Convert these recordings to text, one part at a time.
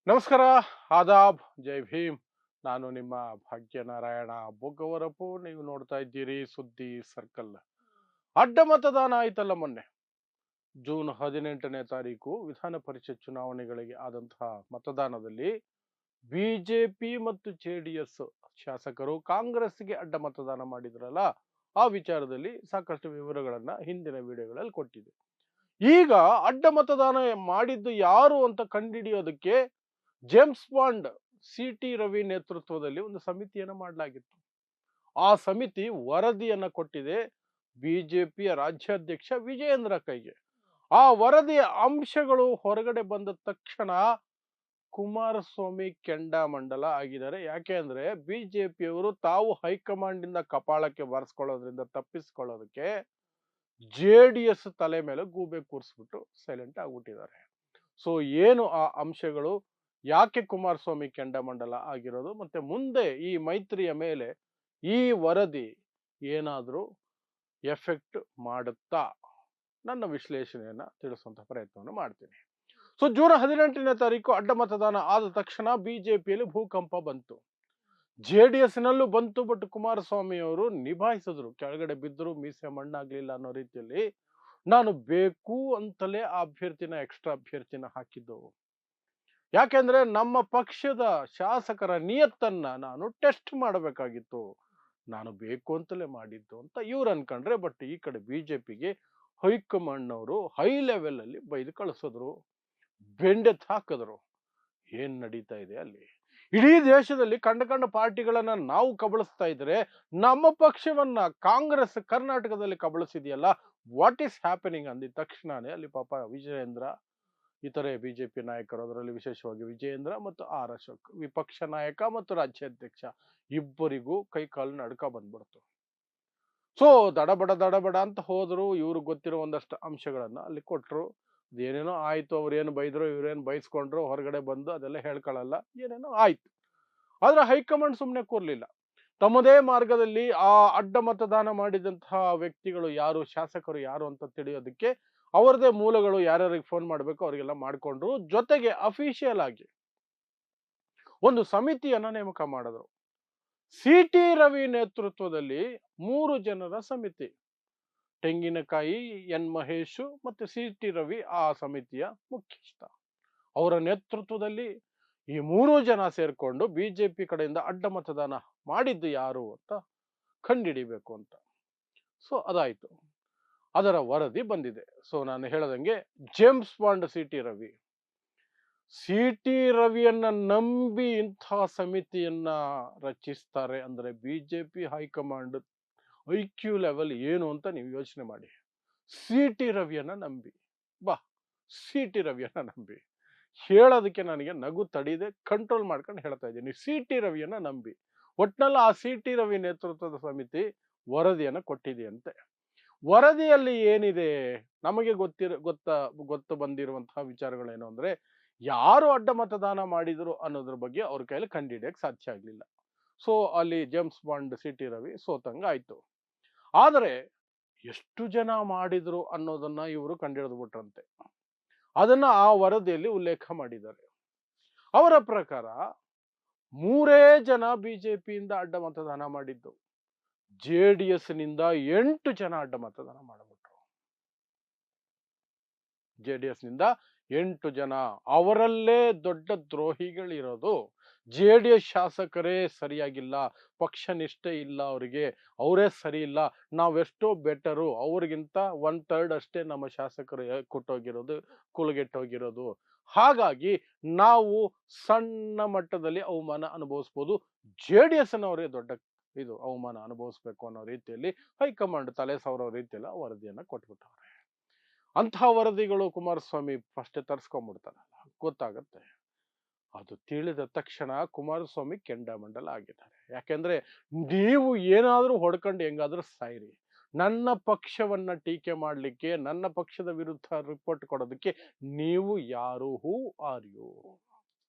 ನಮಸ್ಕಾರ, ಆದಾಬ್, ಜೈ ಭೀಮ್. ನಾನು ನಿಮ್ಮ ಭಾಗ್ಯನಾರಾಯಣ ಬೊಗ್ಗವರಪು. ನೀವು ನೋಡ್ತಾ ಇದ್ದೀರಿ ಸುದ್ದಿ ಸರ್ಕಲ್. ಅಡ್ಡ ಮತದಾನ ಆಯ್ತಲ್ಲ ಮೊನ್ನೆ. ಜೂನ್ 18ನೇ ತಾರೀಕು ವಿಧಾನ ಪರಿಷತ್ ಚುನಾವಣೆಗಳಿಗೆ ಆದಂತಹ ಮತದಾನದಲ್ಲಿ ಬಿಜೆಪಿ ಮತ್ತು ಜೆಡಿಎಸ್ ಶಾಸಕರು ಕಾಂಗ್ರೆಸ್ಗೆ ಅಡ್ಡ ಮತದಾನ ಮಾಡಿದ್ರಲ್ಲ, ಆ ವಿಚಾರದಲ್ಲಿ ಸಾಕಷ್ಟು ವಿವರಗಳನ್ನ ಹಿಂದಿನ ವಿಡಿಯೋಗಳಲ್ಲಿ ಕೊಟ್ಟಿದೆ. ಈಗ ಅಡ್ಡ ಮತದಾನ ಮಾಡಿದ್ದು ಯಾರು ಅಂತ ಕಂಡುಹಿಡಿಯೋದಕ್ಕೆ ಜೇಮ್ಸ್ ಬಾಂಡ್ ಸಿ.ಟಿ. ರವಿ ನೇತೃತ್ವದಲ್ಲಿ ಒಂದು ಸಮಿತಿಯನ್ನು ಮಾಡಲಾಗಿತ್ತು. ಆ ಸಮಿತಿ ವರದಿಯನ್ನ ಕೊಟ್ಟಿದೆ ಬಿಜೆಪಿಯ ರಾಜ್ಯಾಧ್ಯಕ್ಷ ವಿಜಯೇಂದ್ರ ಕೈಗೆ. ಆ ವರದಿಯ ಅಂಶಗಳು ಹೊರಗಡೆ ಬಂದ ತಕ್ಷಣ ಕುಮಾರಸ್ವಾಮಿ ಕೆಂಡಾಮಂಡಲ ಆಗಿದ್ದಾರೆ. ಯಾಕೆ ಅಂದ್ರೆ ಬಿಜೆಪಿಯವರು ತಾವು ಹೈಕಮಾಂಡ್ ಇಂದ ಕಪಾಳಕ್ಕೆ ಬಾರಿಸ್ಕೊಳ್ಳೋದ್ರಿಂದ ತಪ್ಪಿಸ್ಕೊಳ್ಳೋದಕ್ಕೆ ಜೆಡಿಎಸ್ ತಲೆ ಮೇಲೆ ಗೂಬೆ ಕೂರಿಸ್ಬಿಟ್ಟು ಸೈಲೆಂಟ್ ಆಗ್ಬಿಟ್ಟಿದ್ದಾರೆ. ಸೊ ಏನು ಆ ಅಂಶಗಳು, ಯಾಕೆ ಕುಮಾರಸ್ವಾಮಿ ಕೆಂಡಾಮಂಡಲ ಆಗಿರೋದು, ಮತ್ತೆ ಮುಂದೆ ಈ ಮೈತ್ರಿಯ ಮೇಲೆ ಈ ವರದಿ ಏನಾದರೂ ಎಫೆಕ್ಟ್ ಮಾಡುತ್ತಾ, ನನ್ನ ವಿಶ್ಲೇಷಣೆಯನ್ನ ತಿಳಿಸುವಂತ ಪ್ರಯತ್ನವನ್ನು ಮಾಡ್ತೀನಿ. ಸೊ ಜೂನ್ 18ನೇ ತಾರೀಕು ಅಡ್ಡ ಮತದಾನ ಆದ ತಕ್ಷಣ ಬಿಜೆಪಿಯಲ್ಲಿ ಭೂಕಂಪ ಬಂತು, ಜೆಡಿಎಸ್ ನಲ್ಲೂ ಬಂತು. ಬಟ್ ಕುಮಾರಸ್ವಾಮಿ ಅವರು ನಿಭಾಯಿಸಿದ್ರು, ಕೆಳಗಡೆ ಬಿದ್ದರು, ಮೀಸೆ ಮಣ್ಣಾಗ್ಲಿಲ್ಲ ಅನ್ನೋ ರೀತಿಯಲ್ಲಿ. ನಾನು ಬೇಕು ಅಂತಲೇ ಆ ಅಭ್ಯರ್ಥಿನ ಎಕ್ಸ್ಟ್ರಾ ಅಭ್ಯರ್ಥಿನ ಹಾಕಿದ್ದು, ಯಾಕೆಂದ್ರೆ ನಮ್ಮ ಪಕ್ಷದ ಶಾಸಕರ ನಿಯತ್ತನ್ನ ನಾನು ಟೆಸ್ಟ್ ಮಾಡಬೇಕಾಗಿತ್ತು, ನಾನು ಬೇಕು ಅಂತಲೇ ಮಾಡಿದ್ದು ಅಂತ ಇವ್ರು ಅನ್ಕೊಂಡ್ರೆ. ಬಟ್ ಈ ಕಡೆ ಬಿಜೆಪಿಗೆ ಹೈಕಮಾಂಡ್ ಅವರು ಹೈ ಲೆವೆಲ್ ಅಲ್ಲಿ ಬೈದು ಕಳಿಸಿದ್ರು, ಬೆಂಡೆತ್ ಹಾಕಿದ್ರು. ಏನ್ ನಡೀತಾ ಇದೆ ಅಲ್ಲಿ? ಇಡೀ ದೇಶದಲ್ಲಿ ಕಂಡ ಕಂಡ ಪಾರ್ಟಿಗಳನ್ನ ನಾವು ಕಬಳಿಸ್ತಾ ಇದ್ರೆ, ನಮ್ಮ ಪಕ್ಷವನ್ನ ಕಾಂಗ್ರೆಸ್ ಕರ್ನಾಟಕದಲ್ಲಿ ಕಬಳಿಸಿದೆಯಲ್ಲ, ವಾಟ್ ಈಸ್ ಹ್ಯಾಪನಿಂಗ್ ಅಂದಿದ ತಕ್ಷಣನೇ ಅಲ್ಲಿ ಪಾಪ ವಿಜಯೇಂದ್ರ, ಇತರೆ ಬಿಜೆಪಿ ನಾಯಕರು, ಅದರಲ್ಲಿ ವಿಶೇಷವಾಗಿ ವಿಜಯೇಂದ್ರ ಮತ್ತು ಆರ್ ಅಶೋಕ್, ವಿಪಕ್ಷ ನಾಯಕ ಮತ್ತು ರಾಜ್ಯಾಧ್ಯಕ್ಷ, ಇಬ್ಬರಿಗೂ ಕೈ ಕಾಲು ನಡ್ಕ ಬಂದ್ಬಿಡ್ತು. ಸೊ ದಡಬಡ ಅಂತ ಹೋದ್ರು. ಇವ್ರು ಗೊತ್ತಿರೋ ಒಂದಷ್ಟು ಅಂಶಗಳನ್ನ ಅಲ್ಲಿ ಕೊಟ್ರು. ಏನೇನೋ ಆಯ್ತು, ಅವ್ರೇನು ಬೈದ್ರು, ಇವ್ರೇನು ಬೈಸ್ಕೊಂಡ್ರು, ಹೊರಗಡೆ ಬಂದು ಅದೆಲ್ಲ ಹೇಳ್ಕೊಳ್ಳಲ್ಲ, ಏನೇನೋ ಆಯ್ತು. ಆದ್ರೆ ಹೈಕಮಾಂಡ್ ಸುಮ್ಮನೆ ಕೂರ್ಲಿಲ್ಲ. ತಮ್ಮದೇ ಮಾರ್ಗದಲ್ಲಿ ಆ ಅಡ್ಡ ಮತದಾನ ಮಾಡಿದಂತಹ ವ್ಯಕ್ತಿಗಳು ಯಾರು, ಶಾಸಕರು ಯಾರು ಅಂತ ತಿಳಿಯೋದಕ್ಕೆ ಅವರದೇ ಮೂಲಗಳು ಯಾರ್ಯಾರಿಗೆ ಫೋನ್ ಮಾಡಬೇಕು ಅವರಿಗೆಲ್ಲ ಮಾಡಿಕೊಂಡ್ರು. ಜೊತೆಗೆ ಅಫಿಷಿಯಲ್ ಆಗಿ ಒಂದು ಸಮಿತಿಯನ್ನ ನೇಮಕ ಮಾಡಿದ್ರು. ಸಿ.ಟಿ. ರವಿ ನೇತೃತ್ವದಲ್ಲಿ 3 ಜನರ ಸಮಿತಿ, ತೆಂಗಿನಕಾಯಿ, ಎನ್ ಮಹೇಶ್ ಮತ್ತೆ ಸಿ.ಟಿ. ರವಿ ಆ ಸಮಿತಿಯ ಮುಖ್ಯಸ್ಥ. ಅವರ ನೇತೃತ್ವದಲ್ಲಿ ಈ 3 ಜನ ಸೇರ್ಕೊಂಡು ಬಿಜೆಪಿ ಕಡೆಯಿಂದ ಅಡ್ಡ ಮತದಾನ ಮಾಡಿದ್ದು ಯಾರು ಅಂತ ಕಂಡುಹಿಡಿಬೇಕು ಅಂತ. ಸೊ ಅದಾಯ್ತು, ಅದರ ವರದಿ ಬಂದಿದೆ. ಸೊ ನಾನು ಹೇಳದಂಗೆ James Bond CT. Ravi, CT. ರವಿಯನ್ನ ನಂಬಿ ಇಂತಹ ಸಮಿತಿಯನ್ನ ರಚಿಸ್ತಾರೆ ಅಂದ್ರೆ ಬಿಜೆಪಿ ಹೈಕಮಾಂಡ್ ಐಕ್ಯೂ ಲೆವೆಲ್ ಏನು ಅಂತ ನೀವು ಯೋಚನೆ ಮಾಡಿ. ಸಿ.ಟಿ. ರವಿಯನ್ನ ನಂಬಿ, ಬಾ, ಸಿ.ಟಿ. ರವಿಯನ್ನ ನಂಬಿ ಹೇಳೋದಕ್ಕೆ ನನಗೆ ನಗು ತಡಿದೆ, ಕಂಟ್ರೋಲ್ ಮಾಡ್ಕೊಂಡು ಹೇಳ್ತಾ ಇದ್ದೀನಿ. ಸಿ.ಟಿ. ರವಿಯನ್ನ ನಂಬಿ ಒಟ್ನಲ್ಲಿ ಆ ಸಿ.ಟಿ. ರವಿ ನೇತೃತ್ವದ ಸಮಿತಿ ವರದಿಯನ್ನ ಕೊಟ್ಟಿದೆಯಂತೆ. ವರದಿಯಲ್ಲಿ ಏನಿದೆ, ನಮಗೆ ಗೊತ್ತು ಬಂದಿರುವಂತಹ ವಿಚಾರಗಳೇನು ಅಂದ್ರೆ, ಯಾರು ಅಡ್ಡ ಮತದಾನ ಮಾಡಿದ್ರು ಅನ್ನೋದ್ರ ಬಗ್ಗೆ ಅವ್ರ ಕೈಯಲ್ಲಿ ಕಂಡುಹಿಡಿಯಕ್ಕೆ ಸಾಧ್ಯ ಆಗ್ಲಿಲ್ಲ. ಸೊ ಅಲ್ಲಿ ಜೇಮ್ಸ್ ಬಾಂಡ್ ಸಿ.ಟಿ. ರವಿ ಸೋತಂಗ ಆಯ್ತು. ಆದರೆ ಎಷ್ಟು ಜನ ಮಾಡಿದ್ರು ಅನ್ನೋದನ್ನ ಇವರು ಕಂಡುಹಿಡಿದು ಬಿಟ್ರಂತೆ. ಅದನ್ನ ಆ ವರದಿಯಲ್ಲಿ ಉಲ್ಲೇಖ ಮಾಡಿದ್ದಾರೆ. ಅವರ ಪ್ರಕಾರ 3 ಜನ ಬಿಜೆಪಿಯಿಂದ ಅಡ್ಡ ಮತದಾನ ಮಾಡಿದ್ದು, ಜೆಡಿಎಸ್ ನಿಂದ 8 ಜನ ಅಡ್ಡ ಮತದಾನ ಮಾಡಿಬಿಟ್ರು. ಜೆಡಿಎಸ್ ನಿಂದ 8 ಜನ, ಅವರಲ್ಲೇ ದೊಡ್ಡ ದ್ರೋಹಿಗಳಿರೋದು ಜೆಡಿಎಸ್ ಶಾಸಕರೇ ಸರಿಯಾಗಿಲ್ಲ, ಪಕ್ಷ ನಿಷ್ಠೆ ಇಲ್ಲ ಅವರಿಗೆ, ಅವರೇ ಸರಿ ಇಲ್ಲ, ನಾವೆಷ್ಟೋ ಬೆಟರು, ಅವ್ರಿಗಿಂತ 1/3 ಅಷ್ಟೇ ನಮ್ಮ ಶಾಸಕರು ಕುಟ್ಟೋಗಿರೋದು, ಕುಲಗೆಟ್ಟೋಗಿರೋದು. ಹಾಗಾಗಿ ನಾವು ಸಣ್ಣ ಮಟ್ಟದಲ್ಲಿ ಅವಮಾನ ಅನುಭವಿಸ್ಬೋದು, ಜೆಡಿಎಸ್ನವರೇ ದೊಡ್ಡ ಇದು ಅವಮಾನ ಅನುಭವಿಸ್ಬೇಕು ಅನ್ನೋ ರೀತಿಯಲ್ಲಿ ಹೈಕಮಾಂಡ್ ತಲೆ ಸವರೋ ರೀತಿಯಲ್ಲಿ ವರದಿಯನ್ನ ಕೊಟ್ಬಿಟ್ಟವ್ರೆ. ಅಂತಹ ವರದಿಗಳು ಕುಮಾರಸ್ವಾಮಿ ಫಸ್ಟ್ ತರಿಸ್ಕೊಂಡ್ಬಿಡ್ತಾರಲ್ಲ, ಗೊತ್ತಾಗತ್ತೆ. ಅದು ತಿಳಿದ ತಕ್ಷಣ ಕುಮಾರಸ್ವಾಮಿ ಕೆಂಡಾಮಂಡಲ ಆಗಿದ್ದಾರೆ. ಯಾಕೆಂದ್ರೆ ನೀವು ಏನಾದ್ರೂ ಹೊಡ್ಕೊಂಡು ಹೆಂಗಾದ್ರೂ ಸಾಯಿರಿ, ನನ್ನ ಪಕ್ಷವನ್ನ ಟೀಕೆ ಮಾಡ್ಲಿಕ್ಕೆ, ನನ್ನ ಪಕ್ಷದ ವಿರುದ್ಧ ರಿಪೋರ್ಟ್ ಕೊಡೋದಕ್ಕೆ ನೀವು ಯಾರು, ಹೂ ಆರ್ ಯು?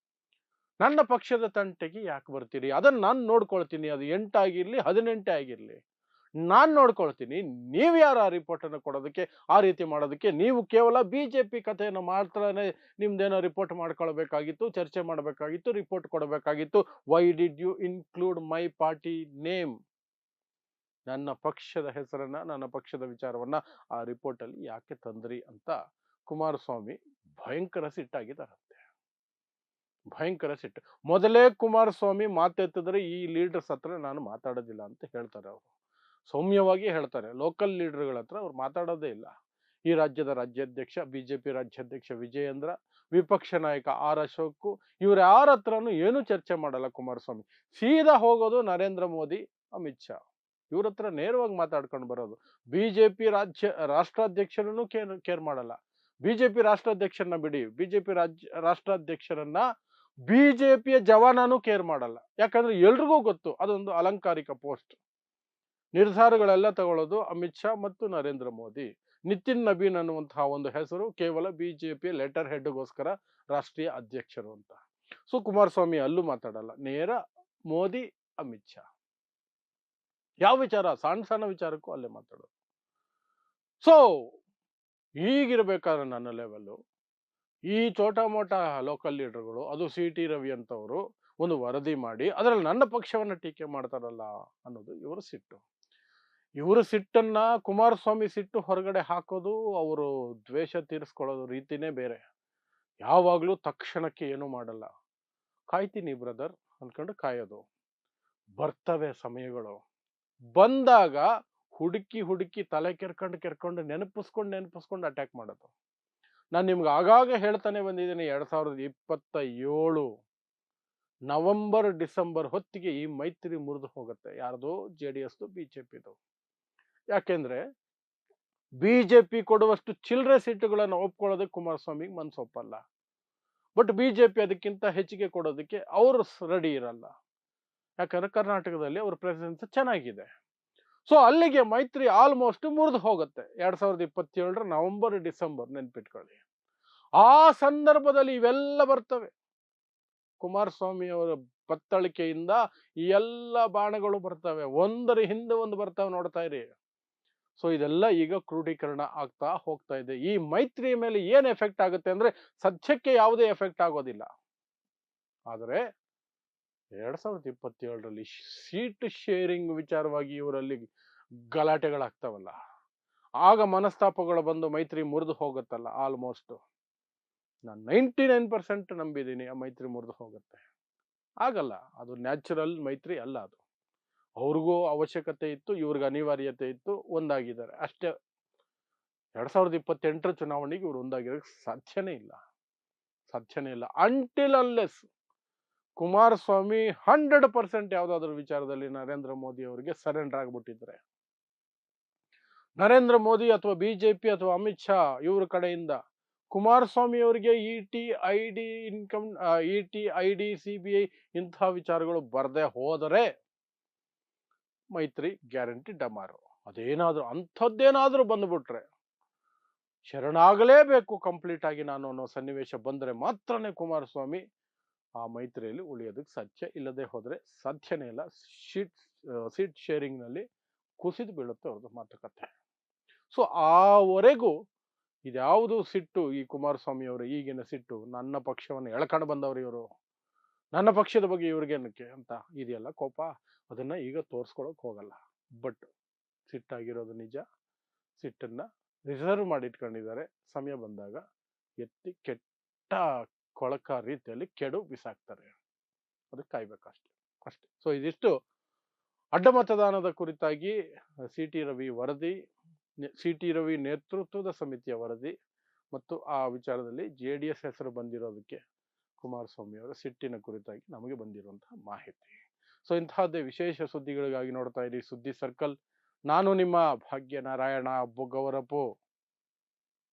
ನನ್ನ ಪಕ್ಷದ ತಂಟೆಗೆ ಯಾಕೆ ಬರ್ತೀರಿ? ಅದನ್ನ ನಾನು ನೋಡ್ಕೊಳ್ತೀನಿ, ಅದು 8 ಆಗಿರ್ಲಿ 18 ಆಗಿರ್ಲಿ. ನಾನ್ ನೋಡ್ಕೊಳ್ತೀನಿ. ನೀವು ಯಾರು ಆ ರಿಪೋರ್ಟ್ ಅನ್ನು ಕೊಡೋದಕ್ಕೆ, ಆ ರೀತಿ ಮಾಡೋದಕ್ಕೆ? ನೀವು ಕೇವಲ ಬಿಜೆಪಿ ಕಥೆಯನ್ನು ಮಾತ್ರನೇ ನಿಮ್ದೇನೋ ರಿಪೋರ್ಟ್ ಮಾಡ್ಕೊಳ್ಬೇಕಾಗಿತ್ತು, ಚರ್ಚೆ ಮಾಡಬೇಕಾಗಿತ್ತು, ರಿಪೋರ್ಟ್ ಕೊಡಬೇಕಾಗಿತ್ತು. Why did you include my party name? ನನ್ನ ಪಕ್ಷದ ಹೆಸರನ್ನ, ನನ್ನ ಪಕ್ಷದ ವಿಚಾರವನ್ನ ಆ ರಿಪೋರ್ಟ್ ಅಲ್ಲಿ ಯಾಕೆ ತಂದ್ರಿ ಅಂತ ಕುಮಾರಸ್ವಾಮಿ ಭಯಂಕರ ಸಿಟ್ಟಾಗಿದ್ದಾರಂತೆ. ಭಯಂಕರ ಸಿಟ್ಟು. ಮೊದಲೇ ಕುಮಾರಸ್ವಾಮಿ ಮಾತೆತ್ತಿದ್ರೆ ಈ ಲೀಡರ್ಸ್ ಹತ್ರ ನಾನು ಮಾತಾಡೋದಿಲ್ಲ ಅಂತ ಹೇಳ್ತಾರೆ ಅವರು. ಸೌಮ್ಯವಾಗಿ ಹೇಳ್ತಾರೆ. ಲೋಕಲ್ ಲೀಡರ್ಗಳ ಹತ್ರ ಅವ್ರು ಮಾತಾಡೋದೇ ಇಲ್ಲ. ಈ ರಾಜ್ಯದ ರಾಜ್ಯಾಧ್ಯಕ್ಷ, ಬಿಜೆಪಿ ರಾಜ್ಯಾಧ್ಯಕ್ಷ ವಿಜಯೇಂದ್ರ, ವಿಪಕ್ಷ ನಾಯಕ ಆರ್ ಅಶೋಕ್, ಇವ್ರ ಯಾರ ಹತ್ರನೂ ಏನು ಚರ್ಚೆ ಮಾಡಲ್ಲ ಕುಮಾರಸ್ವಾಮಿ. ಸೀದಾ ಹೋಗೋದು ನರೇಂದ್ರ ಮೋದಿ, ಅಮಿತ್ ಶಾ, ಇವ್ರ ಹತ್ರ ನೇರವಾಗಿ ಮಾತಾಡ್ಕೊಂಡು ಬರೋದು. ಬಿಜೆಪಿ ರಾಷ್ಟ್ರಾಧ್ಯಕ್ಷರನ್ನು ಕೇರ್ ಮಾಡಲ್ಲ. ಬಿಜೆಪಿ ರಾಷ್ಟ್ರಾಧ್ಯಕ್ಷರನ್ನ ಬಿಡಿ, ಬಿಜೆಪಿ ರಾಷ್ಟ್ರಾಧ್ಯಕ್ಷರನ್ನ ಬಿಜೆಪಿಯ ಜವಾನನು ಕೇರ್ ಮಾಡಲ್ಲ. ಯಾಕಂದ್ರೆ ಎಲ್ರಿಗೂ ಗೊತ್ತು ಅದೊಂದು ಅಲಂಕಾರಿಕ ಪೋಸ್ಟ್. ನಿರ್ಧಾರಗಳೆಲ್ಲ ತಗೊಳ್ಳೋದು ಅಮಿತ್ ಶಾ ಮತ್ತು ನರೇಂದ್ರ ಮೋದಿ. ನಿತಿನ್ ನಬೀನ್ ಅನ್ನುವಂತಹ ಒಂದು ಹೆಸರು ಕೇವಲ ಬಿಜೆಪಿಯ ಲೆಟರ್ ಹೆಡ್ಗೋಸ್ಕರ ರಾಷ್ಟ್ರೀಯ ಅಧ್ಯಕ್ಷರು ಅಂತ. ಸೊ ಕುಮಾರಸ್ವಾಮಿ ಅಲ್ಲೂ ಮಾತಾಡಲ್ಲ, ನೇರ ಮೋದಿ ಅಮಿತ್ ಶಾ. ಯಾವ ವಿಚಾರ? ಸಣ್ಣ ಸಣ್ಣ ವಿಚಾರಕ್ಕೂ ಅಲ್ಲೇ ಮಾತಾಡೋದು. ಸೊ ಹೀಗಿರ್ಬೇಕಾದ್ರೆ ನನ್ನ ಲೆವೆಲ್ಲು ಈ ಚೋಟಾ ಮೋಟಾ ಲೋಕಲ್ ಲೀಡರ್ಗಳು, ಅದು ಸಿ ಟಿ ರವಿ ಅಂತವರು ಒಂದು ವರದಿ ಮಾಡಿ ಅದರಲ್ಲಿ ನನ್ನ ಪಕ್ಷವನ್ನ ಟೀಕೆ ಮಾಡ್ತಾರಲ್ಲ ಅನ್ನೋದು ಇವರ ಸಿಟ್ಟು. ಇವರ ಸಿಟ್ಟನ್ನ ಕುಮಾರಸ್ವಾಮಿ ಸಿಟ್ಟು ಹೊರಗಡೆ ಹಾಕೋದು, ಅವರು ದ್ವೇಷ ತೀರಿಸ್ಕೊಳ್ಳೋದು ರೀತಿನೇ ಬೇರೆ. ಯಾವಾಗ್ಲೂ ತಕ್ಷಣಕ್ಕೆ ಏನು ಮಾಡಲ್ಲ. ಕಾಯ್ತೀನಿ ಬ್ರದರ್ ಅನ್ಕೊಂಡು ಕಾಯೋದು. ಬರ್ತವೆ ಸಮಯಗಳು. ಬಂದಾಗ ಹುಡುಕಿ ಹುಡುಕಿ ತಲೆ ಕೆರ್ಕೊಂಡು ನೆನಪಿಸ್ಕೊಂಡು ಅಟ್ಯಾಕ್ ಮಾಡೋದು. ನಾನು ನಿಮ್ಗೆ ಆಗಾಗ ಹೇಳ್ತಾನೆ ಬಂದಿದ್ದೀನಿ, 2027 ನವೆಂಬರ್ ಡಿಸೆಂಬರ್ ಹೊತ್ತಿಗೆ ಈ ಮೈತ್ರಿ ಮುರಿದು ಹೋಗುತ್ತೆ. ಯಾರ್ದು? JDS ಬಿಜೆಪಿದು. ಯಾಕೆಂದ್ರೆ ಬಿಜೆಪಿ ಕೊಡುವಷ್ಟು ಚಿಲ್ಲರೆ ಸೀಟುಗಳನ್ನು ಒಪ್ಕೊಳ್ಳೋದಕ್ಕೆ ಕುಮಾರಸ್ವಾಮಿಗೆ ಮನ್ಸೊಪ್ಪಲ್ಲ. ಬಟ್ ಬಿಜೆಪಿ ಅದಕ್ಕಿಂತ ಹೆಚ್ಚಿಗೆ ಕೊಡೋದಕ್ಕೆ ಅವರು ರೆಡಿ ಇರಲ್ಲ. ಯಾಕಂದ್ರೆ ಕರ್ನಾಟಕದಲ್ಲಿ ಅವ್ರ ಪ್ರೆಸೆನ್ಸ್ ಚೆನ್ನಾಗಿದೆ. ಸೊ ಅಲ್ಲಿಗೆ ಮೈತ್ರಿ ಆಲ್ಮೋಸ್ಟ್ ಮುರಿದು ಹೋಗುತ್ತೆ 2027 ನವೆಂಬರ್ ಡಿಸೆಂಬರ್, ನೆನ್ಪಿಟ್ಕೊಳ್ಳಿ. ಆ ಸಂದರ್ಭದಲ್ಲಿ ಇವೆಲ್ಲ ಬರ್ತವೆ. ಕುಮಾರಸ್ವಾಮಿ ಅವರ ಬತ್ತಳಿಕೆಯಿಂದ ಈ ಎಲ್ಲ ಬಾಣಗಳು ಬರ್ತವೆ, ಒಂದರ ಹಿಂದೆ ಒಂದು ಬರ್ತವೆ, ನೋಡ್ತಾ ಇರಿ. ಸೊ ಇದೆಲ್ಲ ಈಗ ಕ್ರೋಢೀಕರಣ ಆಗ್ತಾ ಹೋಗ್ತಾ ಇದೆ. ಈ ಮೈತ್ರಿಯ ಮೇಲೆ ಏನ್ ಎಫೆಕ್ಟ್ ಆಗುತ್ತೆ ಅಂದ್ರೆ ಸದ್ಯಕ್ಕೆ ಯಾವುದೇ ಎಫೆಕ್ಟ್ ಆಗೋದಿಲ್ಲ. ಆದರೆ 2027ರಲ್ಲಿ ಸೀಟ್ ಶೇರಿಂಗ್ ವಿಚಾರವಾಗಿ ಇವರಲ್ಲಿ ಗಲಾಟೆಗಳಾಗ್ತಾವಲ್ಲ, ಆಗ ಮನಸ್ತಾಪಗಳು ಬಂದು ಮೈತ್ರಿ ಮುರಿದು ಹೋಗುತ್ತಲ್ಲ. ಆಲ್ಮೋಸ್ಟ್ ನಾನು 99% ನಂಬಿದ್ದೀನಿ ಆ ಮೈತ್ರಿ ಮುರಿದು ಹೋಗುತ್ತೆ. ಆಗಲ್ಲ, ಅದು ನ್ಯಾಚುರಲ್ ಮೈತ್ರಿ ಅಲ್ಲ. ಅದು ಅವ್ರಿಗೂ ಅವಶ್ಯಕತೆ ಇತ್ತು, ಇವ್ರಿಗೆ ಅನಿವಾರ್ಯತೆ ಇತ್ತು, ಒಂದಾಗಿದ್ದಾರೆ ಅಷ್ಟೇ. 2028 ಚುನಾವಣೆಗೆ ಇವ್ರು ಒಂದಾಗಿರೋಕ್ಕೆ ಸಾಧ್ಯನೇ ಇಲ್ಲ. ಅಂಟಿಲ್ ಅನ್ಲೆಸ್ ಕುಮಾರಸ್ವಾಮಿ 100% ಯಾವುದಾದ್ರೂ ವಿಚಾರದಲ್ಲಿ ನರೇಂದ್ರ ಮೋದಿ ಅವರಿಗೆ ಸರೆಂಡರ್ ಆಗ್ಬಿಟ್ಟಿದ್ರೆ, ನರೇಂದ್ರ ಮೋದಿ ಅಥವಾ ಬಿಜೆಪಿ ಅಥವಾ ಅಮಿತ್ ಶಾ ಇವ್ರ ಕಡೆಯಿಂದ ಕುಮಾರಸ್ವಾಮಿ ಅವರಿಗೆ ಇಟಿ ಐಡಿ CBI ಇಂತಹ ವಿಚಾರಗಳು ಬರದೆ ಹೋದರೆ ಮೈತ್ರಿ ಗ್ಯಾರಂಟಿ ಡಮಾರು. ಅದೇನಾದ್ರೂ ಅಂಥದ್ದೇನಾದ್ರೂ ಬಂದ್ಬಿಟ್ರೆ ಶರಣಾಗಲೇಬೇಕು ಕಂಪ್ಲೀಟ್ ಆಗಿ ನಾನು ಅನ್ನೋ ಸನ್ನಿವೇಶ ಬಂದ್ರೆ ಮಾತ್ರನೇ ಕುಮಾರಸ್ವಾಮಿ ಆ ಮೈತ್ರಿಯಲ್ಲಿ ಉಳಿಯೋದಕ್ಕೆ ಸಾಧ್ಯ. ಇಲ್ಲದೆ ಹೋದ್ರೆ ಸಾಧ್ಯನೇ ಇಲ್ಲ. ಸೀಟ್ ಶೇರಿಂಗ್ ನಲ್ಲಿ ಕುಸಿದು ಬೀಳುತ್ತೆ ಅವ್ರದ್ದು ಮಾತುಕತೆ. ಸೊ ಆವರೆಗೂ ಇದ್ಯಾವುದು ಸಿಟ್ಟು, ಈ ಕುಮಾರಸ್ವಾಮಿ ಅವರ ಈಗಿನ ಸಿಟ್ಟು, ನನ್ನ ಪಕ್ಷವನ್ನು ಎಳ್ಕೊಂಡು ಬಂದವರು ಇವರು, ನನ್ನ ಪಕ್ಷದ ಬಗ್ಗೆ ಇವ್ರಿಗೇನಕ್ಕೆ ಅಂತ ಇದೆಯಲ್ಲ ಕೋಪ, ಅದನ್ನ ಈಗ ತೋರ್ಸ್ಕೊಳಕ್ ಹೋಗಲ್ಲ. ಬಟ್ ಸಿಟ್ಟಾಗಿರೋದು ನಿಜ. ಸಿಟ್ಟನ್ನ ರಿಸರ್ವ್ ಮಾಡಿಟ್ಕೊಂಡಿದ್ದಾರೆ. ಸಮಯ ಬಂದಾಗ ಎತ್ತಿ ಕೆಟ್ಟ ಕೊಳಕ ರೀತಿಯಲ್ಲಿ ಕೆಡು ಬಿಸಾಕ್ತಾರೆ. ಅದಕ್ಕೆ ಕಾಯ್ಬೇಕಷ್ಟೆ ಅಷ್ಟೇ. ಸೊ ಇದಿಷ್ಟು ಅಡ್ಡ ಮತದಾನದ ಕುರಿತಾಗಿ CT ರವಿ ವರದಿ, CT ರವಿ ನೇತೃತ್ವದ ಸಮಿತಿಯ ವರದಿ ಮತ್ತು ಆ ವಿಚಾರದಲ್ಲಿ JDS ಹೆಸರು ಬಂದಿರೋದಕ್ಕೆ ಕುಮಾರಸ್ವಾಮಿ ಅವರ ಸಿಟ್ಟಿನ ಕುರಿತಾಗಿ ನಮಗೆ ಬಂದಿರುವಂತಹ ಮಾಹಿತಿ. ಸೊ ಇಂತಹದ್ದೇ ವಿಶೇಷ ಸುದ್ದಿಗಳಿಗಾಗಿ ನೋಡ್ತಾ ಇರಿ ಸುದ್ದಿ ಸರ್ಕಲ್. ನಾನು ನಿಮ್ಮ ಭಾಗ್ಯನಾರಾಯಣ ಬೊಗ್ಗವರಪು.